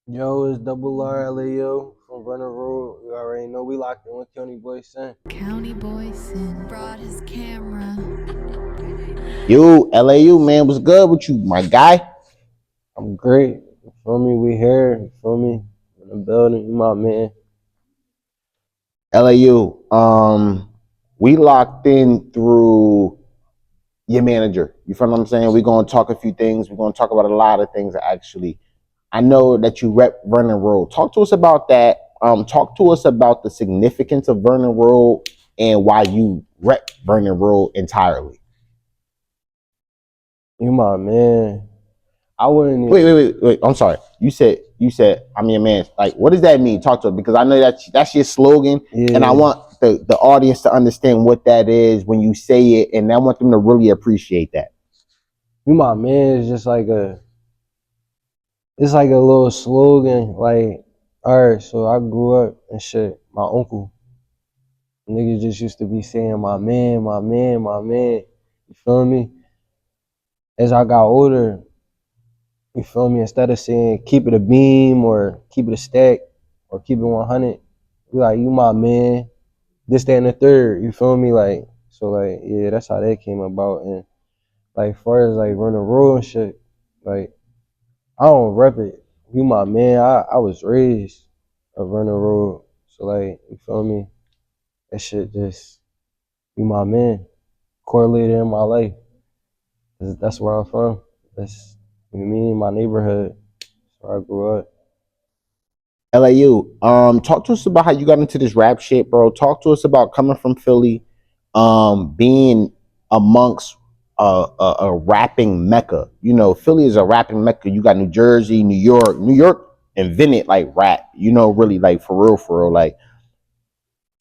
Yo, it's double RLAU from Vernon Road. You already know we locked in with CountyBoySin. CountyBoySin brought his camera. Yo, LAU, man, what's good with you, my guy? I'm great. You feel me? We here. You feel me? In the building, you my man. LAU, we locked in through your manager. You feel what I'm saying? We're gonna talk a few things. We're gonna talk about a lot of things actually. I know that you rep Vernon Road. Talk to us about that. Talk to us about the significance of Vernon Road and why you rep Vernon Road entirely. You my man. I wouldn't Wait, even. wait, wait, wait. I'm sorry. You said I'm your man. Like, what does that mean? Talk to us because I know that's your slogan, and I Yeah. want the audience to understand what that is when you say it, and I want them to really appreciate that. You my man is just like a. It's like a little slogan. Like, alright, so I grew up and shit. My uncle. Niggas just used to be saying my man, my man, my man. You feel me? As I got older, you feel me? Instead of saying keep it a beam or keep it a stack or keep it 100, we like, you my man, this, that, and the third. You feel me? Like, so like, yeah, that's how that came about. And like, far as like running road and shit, like, I don't rep it. You my man. I was raised a running road. So like, you feel me? That shit just, you my man. Correlated in my life. That's where I'm from. That's, you know what I mean? My neighborhood. That's where I grew up. LAU, talk to us about how you got into this rap shit, bro. Talk to us about coming from Philly, being amongst a rapping mecca. You know, Philly is a rapping mecca. You got New Jersey, New York. New York invented like rap. You know, really like for real. Like,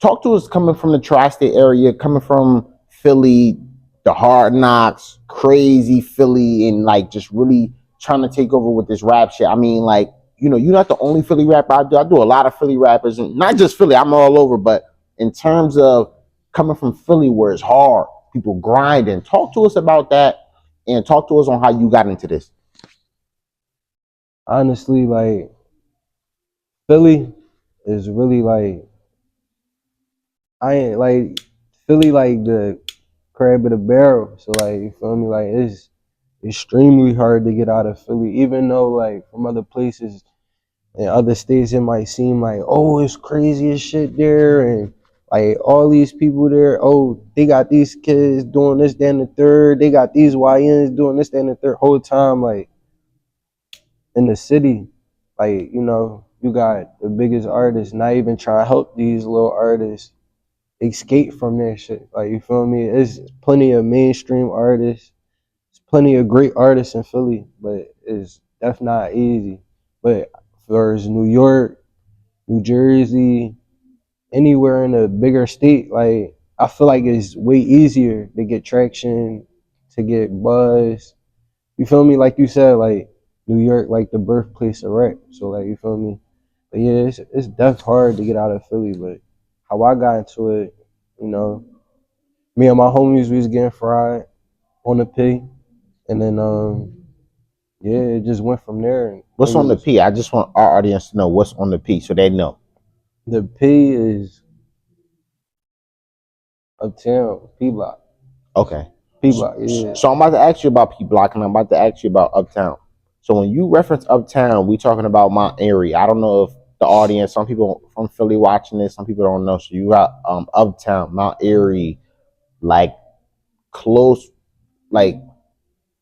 talk to us coming from the tri-state area, coming from Philly, the hard knocks, crazy Philly, and like just really trying to take over with this rap shit. I mean, like, you know, you're not the only Philly rapper I do. I do a lot of Philly rappers, and not just Philly. I'm all over. But in terms of coming from Philly, where it's hard, people grinding. Talk to us about that, and talk to us on how you got into this. Honestly, like, Philly is really like, I ain't like, Philly like the crab of the barrel. So like, you feel me? Like, it's extremely hard to get out of Philly, even though like from other places in other states it might seem like, oh, it's crazy as shit there, and like all these people there, oh, they got these kids doing this, then the third, they got these YNs doing this, then the third. Whole time, like, in the city, like, you know, you got the biggest artists not even trying to help these little artists escape from that shit. Like, you feel me? There's plenty of mainstream artists, there's plenty of great artists in Philly, but it's that's not easy. But there's New York, New Jersey, anywhere in a bigger state, like, I feel like it's way easier to get traction, to get buzz. You feel me? Like you said, like New York, like the birthplace of rap. So like, you feel me? But yeah, it's def hard to get out of Philly. But how I got into it, you know, me and my homies we was getting fried on the P, and then yeah, it just went from there. And What's on the niggas, P? I just want our audience to know what's on the P so they know. the P is uptown, P block, Okay. P block. Yeah, So I'm about to ask you about P Block, and I'm about to ask you about Uptown. So when you reference Uptown, we talking about Mount Airy. I don't know if the audience, some people from Philly watching this, some people don't know. So you got Uptown, Mount Airy, like close, like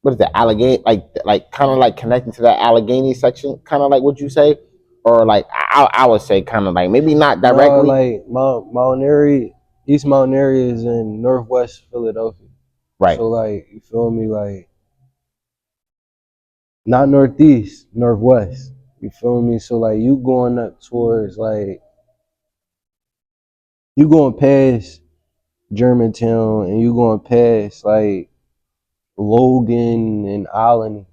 what is that, Allegheny, like kind of like connecting to that Allegheny section, kind of like what you say, or like I would say kind of like maybe not no, directly, like Mount Airy, East Mount Airy is in Northwest Philadelphia. right? So like, you feel me? Like, not Northeast, Northwest. You feel me? So like, you going up towards like, you going past Germantown and you going past like Logan and Allen.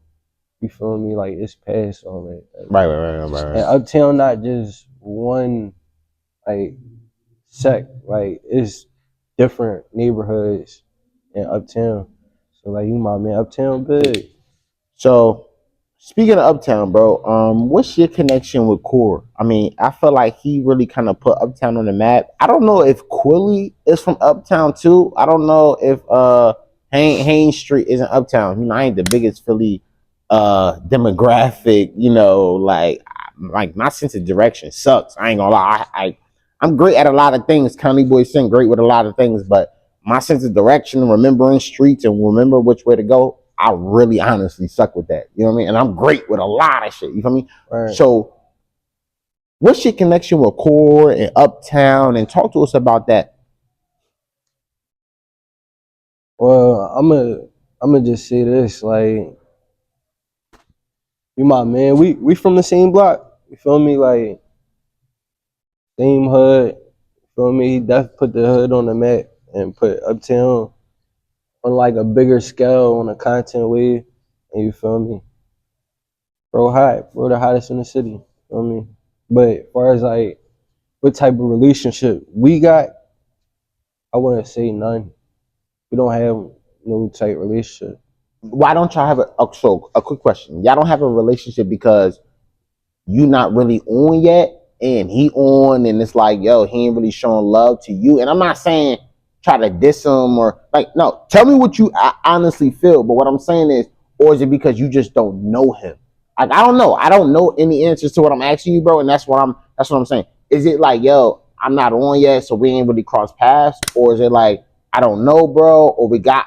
You feel me? Like, it's past all that. Like, and Right. Uptown not just one like sect. Like, it's different neighborhoods in Uptown. So like, you my man, Uptown big. So Speaking of Uptown, bro, what's your connection with KUR? I mean, I feel like he really kind of put Uptown on the map. I don't know if Quilly is from Uptown too. I don't know if Haynes Street isn't Uptown. You know, I ain't the biggest Philly demographic. You know, like my sense of direction sucks. I ain't gonna lie. I'm great at a lot of things. CountyBoySin great with a lot of things, but my sense of direction, remembering streets and remember which way to go, I really honestly suck with that. You know what I mean? And I'm great with a lot of shit. You feel me? Right. So what's your connection with KUR and Uptown? And talk to us about that. Well, I'ma just say this, like, you my man. We from the same block. You feel me? Like, same hood. You feel me? He definitely put the hood on the map and put Uptown on like a bigger scale on a content wave. And you feel me? Bro hot. Bro the hottest in the city. You feel me? But as far as like what type of relationship we got, I wouldn't say none. We don't have no tight relationship. Why don't y'all have a quick question? Y'all don't have a relationship because you not really on yet and he on and it's like, yo, he ain't really showing love to you. And I'm not saying try to diss him or like, no, tell me what you honestly feel. But what I'm saying is, or is it because you just don't know him? Like, I don't know. I don't know any answers to what I'm asking you, bro. And that's what I'm saying. Is it like, yo, I'm not on yet, so we ain't really crossed paths? Or is it like, I don't know, bro, or we got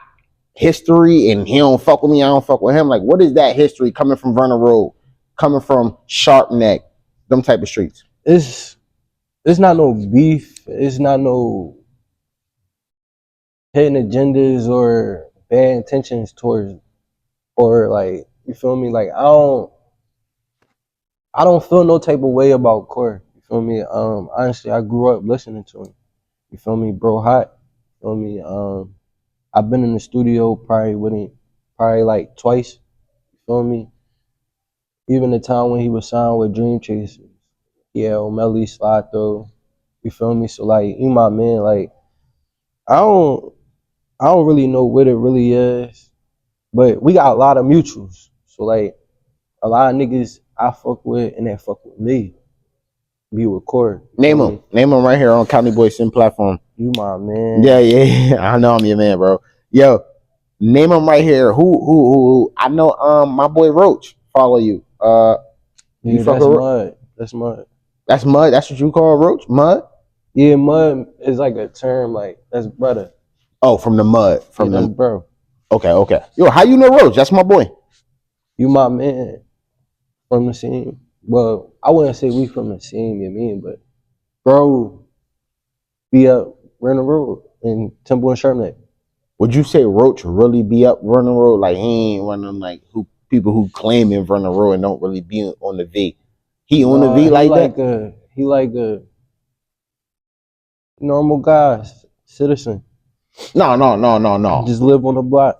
history and he don't fuck with me, I don't fuck with him? Like, what is that history coming from Vernon Road, coming from Sharp Neck, them type of streets? It's not no beef. It's not no hidden agendas or bad intentions towards, or like, you feel me? Like, I don't feel no type of way about KUR. You feel me? Honestly, I grew up listening to him. You feel me? Bro hot. You feel me? I've been in the studio probably with him probably like twice. You feel me? Even the time when he was signed with Dream Chasers. Yeah, O'Malley slide through. You feel me? So like, you my man. Like, I don't I don't really know what it really is, but we got a lot of mutuals. So like, a lot of niggas I fuck with and they fuck with me. Be with KUR. Name him right here on CountyBoySin platform. You my man. Yeah. I know I'm your man, bro. Yo, name him right here. Who? I know. My boy Roach follow you. Yeah, you fuck that's with mud. That's mud. That's Mud. That's what you call Roach? Mud? Yeah, mud is like a term. Like, that's brother. Oh, from the Mud. From Yeah, the that's bro. Okay. Yo, how you know Roach? That's my boy. You my man. From the same. Well, I wouldn't say we from the same, you mean, but bro be up Vernon Road in Temple and Sharpneck. Would you say Roach really be up Vernon Road? Like, he ain't one of them like people who claim in Vernon Road and don't really be on the V. He on the V like that? He like a normal guy, citizen. No. Just live on the block.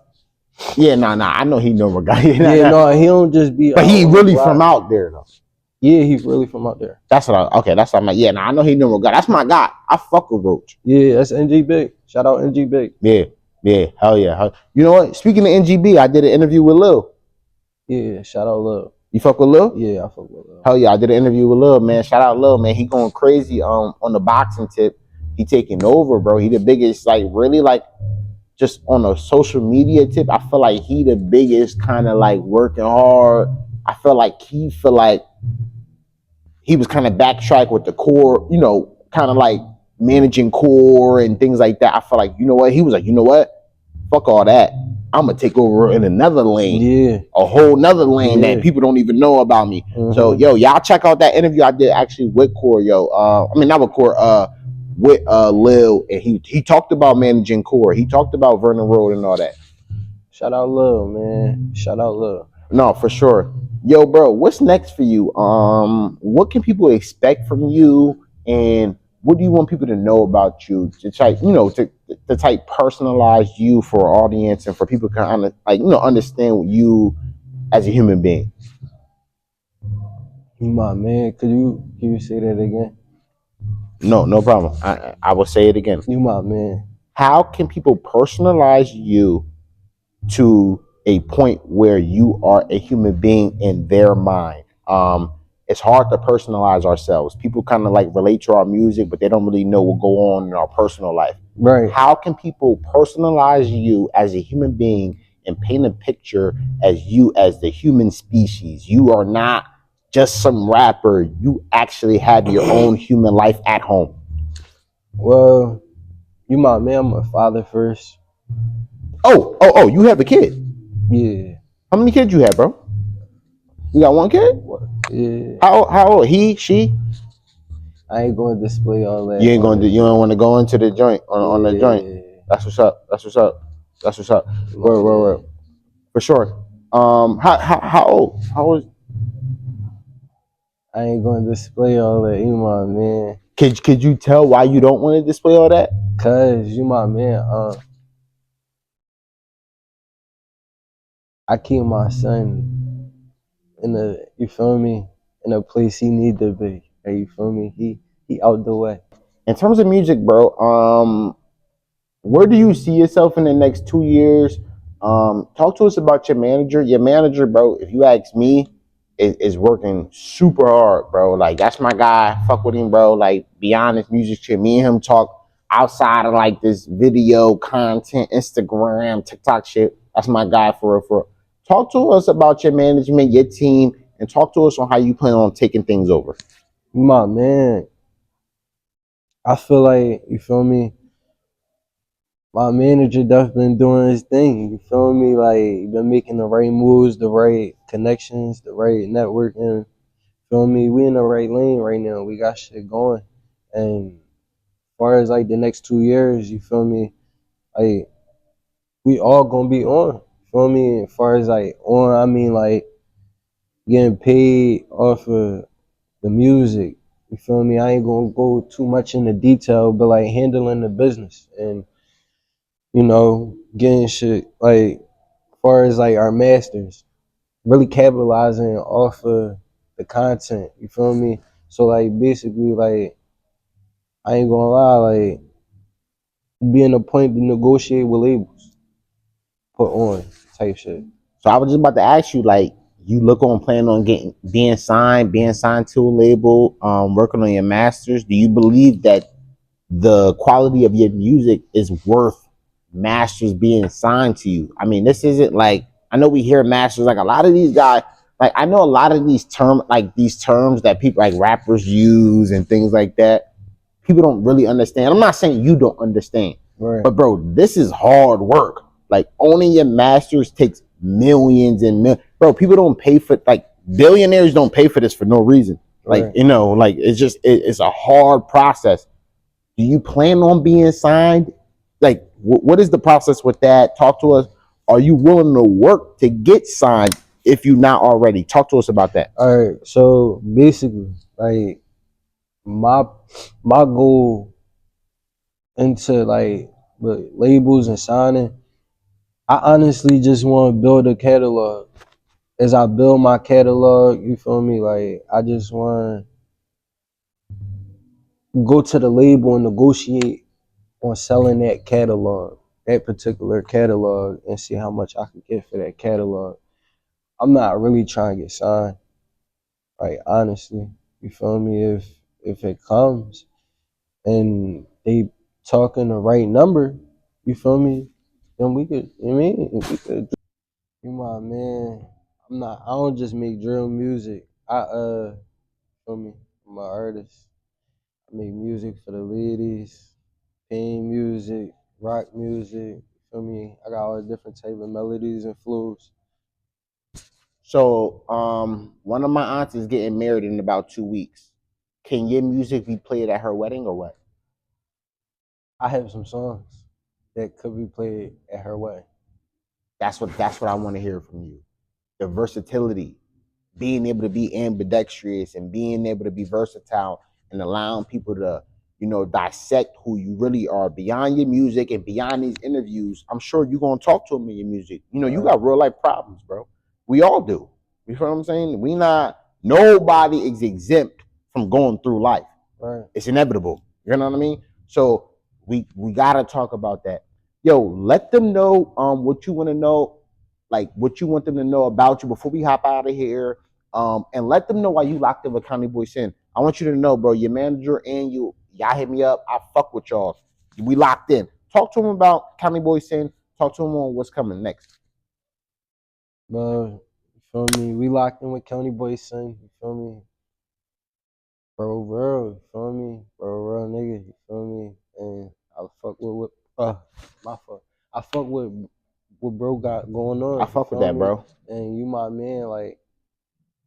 Yeah, I know he normal guy. Yeah, no, he don't just be. But he really from out there though. Yeah, he's really from out there. That's what I'm like. Yeah, I know he normal guy. That's my guy. I fuck with Roach. Yeah, that's NG Big. Shout out NG Big. Yeah, hell yeah. You know what? Speaking of NGB, I did an interview with Lil. Yeah, shout out Lil. You fuck with Lil? Yeah, I fuck with Lil. Hell yeah, I did an interview with Lil, man. Shout out Lil, man. He going crazy on the boxing tip. He taking over, bro. He the biggest, like, really, like, just on a social media tip. I feel like he the biggest, kind of like working hard. I feel like he was kind of backtrack with the KUR, you know, kind of like managing KUR and things like that. I feel like, you know what? He was like, you know what? Fuck all that. I'm gonna take over in another lane. Yeah. A whole nother lane that people don't even know about me. So yo, y'all check out that interview I did actually with KUR, yo. I mean not with KUR, with Lil, and he talked about managing KUR. He talked about Vernon Road and all that. Shout out Lil, man. Shout out Lil. No, for sure. Yo, bro, what's next for you? What can people expect from you, and what do you want people to know about you to type, you know, to type personalize you for our audience and for people to kind of like, you know, understand you as a human being? You my man. Can you say that again? No problem. I will say it again. You my man. How can people personalize you to a point where you are a human being in their mind. It's hard to personalize ourselves. People kind of like relate to our music, but they don't really know what go on in our personal life. Right. How can people personalize you as a human being and paint a picture as you as the human species? You are not just some rapper. You actually have your own human life at home. Well, you my man, I'm a father first. Oh, you have a kid. Yeah. How many kids you have, bro? You got one kid? Yeah. How old? He, she? I ain't gonna display all that. You ain't gonna do. You don't want to go into the joint on the joint. That's what's up. That's what's up. That's what's up. Word. For sure. How old? How old? I ain't gonna display all that. You my man. Could you tell why you don't want to display all that? Cause you my man. I keep my son in the, you feel me, in a place he need to be. Hey, you feel me? He out the way. In terms of music, bro, where do you see yourself in the next 2 years? Talk to us about your manager. Your manager, bro, if you ask me, is working super hard, bro. Like, that's my guy. Fuck with him, bro. Like, beyond his music shit, me and him talk outside of like this video content, Instagram, TikTok shit. That's my guy for real, for real. Talk to us about your management, your team, and talk to us on how you plan on taking things over. You my man. I feel like, you feel me, my manager definitely been doing his thing. You feel me? Like, he been making the right moves, the right connections, the right networking. Feel me? We in the right lane right now. We got shit going. And as far as like the next 2 years, you feel me? Like, we all gonna be on. Feel me? As far as like on, I mean like getting paid off of the music. You feel me? I ain't gonna go too much into detail, but like handling the business and, you know, getting shit like as far as like our masters, really capitalizing off of the content. You feel me? So like basically like I ain't gonna lie, like being a point to negotiate with labels, put on type shit. So I was just about to ask you, like, you look on plan on getting being signed to a label, working on your masters. Do you believe that the quality of your music is worth masters being signed to you? I mean, this isn't like, I know we hear masters, like a lot of these guys, like I know a lot of these terms that people like rappers use and things like that. People don't really understand. I'm not saying you don't understand, Right. but bro, this is hard work. Like owning your masters takes millions and millions. Bro, people don't pay for, like, billionaires don't pay for this for no reason. Like, Right. you know, like it's just it's a hard process. Do you plan on being signed? Like, what is the process with that? Talk to us. Are you willing to work to get signed if you're not already? Talk to us about that. All right. So basically, like my my goal into like with labels and signing, I honestly just want to build a catalog. As I build my catalog, you feel me? Like I just want to go to the label and negotiate on selling that catalog, that particular catalog, and see how much I can get for that catalog. I'm not really trying to get signed, like honestly. You feel me? If it comes and they talking the right number, you feel me? Then we could, you know what I mean? We could. You my man. I don't just make drill music. Feel me? I'm an artist. I make music for the ladies, pain music, rock music. Feel me? I got all the different type of melodies and flows. So, one of my aunts is getting married in about 2 weeks. Can your music be played at her wedding or what? I have some songs that could be played at her wedding. That's what I want to hear from you. The versatility, being able to be ambidextrous and being able to be versatile and allowing people to, you know, dissect who you really are beyond your music and beyond these interviews. I'm sure you're gonna talk to them in your music. You know, you got real life problems, bro. We all do. You feel what I'm saying? We not, nobody is exempt from going through life. Right. It's inevitable. You know what I mean? So we gotta talk about that. Yo, let them know what you want to know. like what you want them to know about you before we hop out of here. And let them know why you locked in with CountyBoySin. I want you to know, bro, your manager and y'all hit me up. I fuck with y'all. We locked in. Talk to him about CountyBoySin. Talk to him on what's coming next. Bro, you feel me? We locked in with CountyBoySin, you feel me? Bro, real, you feel me? Bro, real nigga, you feel me? And I fuck with my fuck. I fuck with what bro got going on, I you fuck with feel that, me? bro. And you my man, like,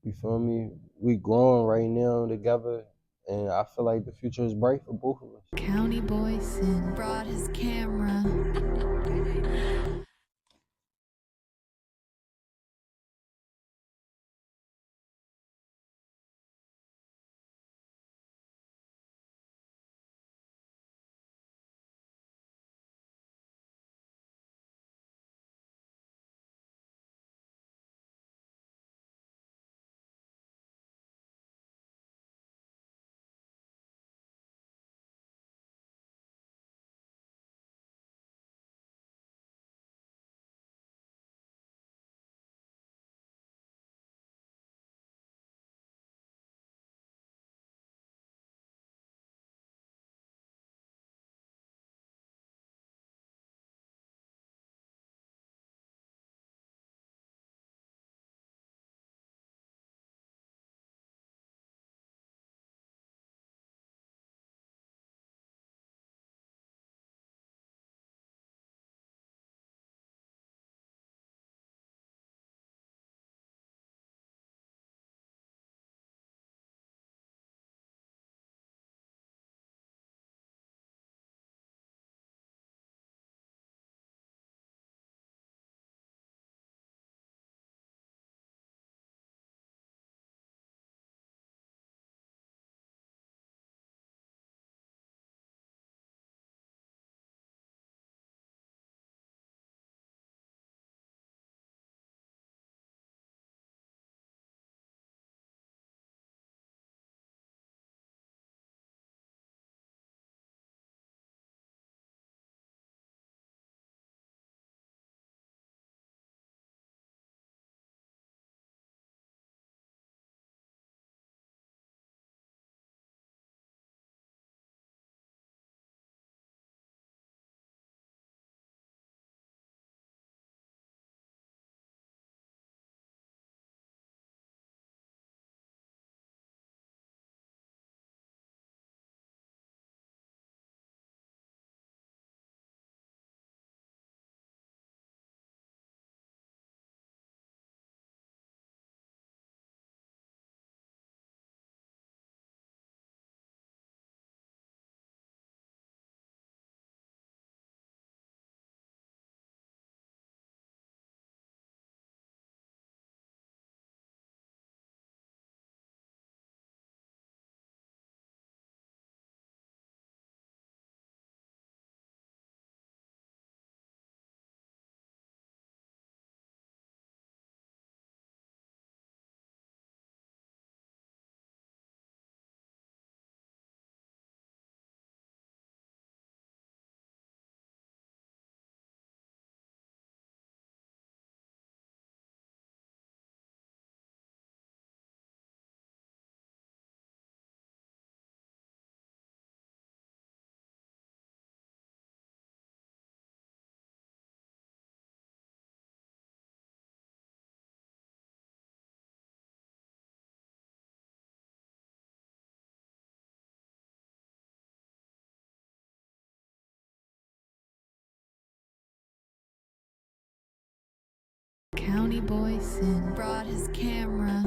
you feel me? We growing right now together, and I feel like the future is bright for both of us. CountyBoySin brought his camera. CountyBoySin brought his camera.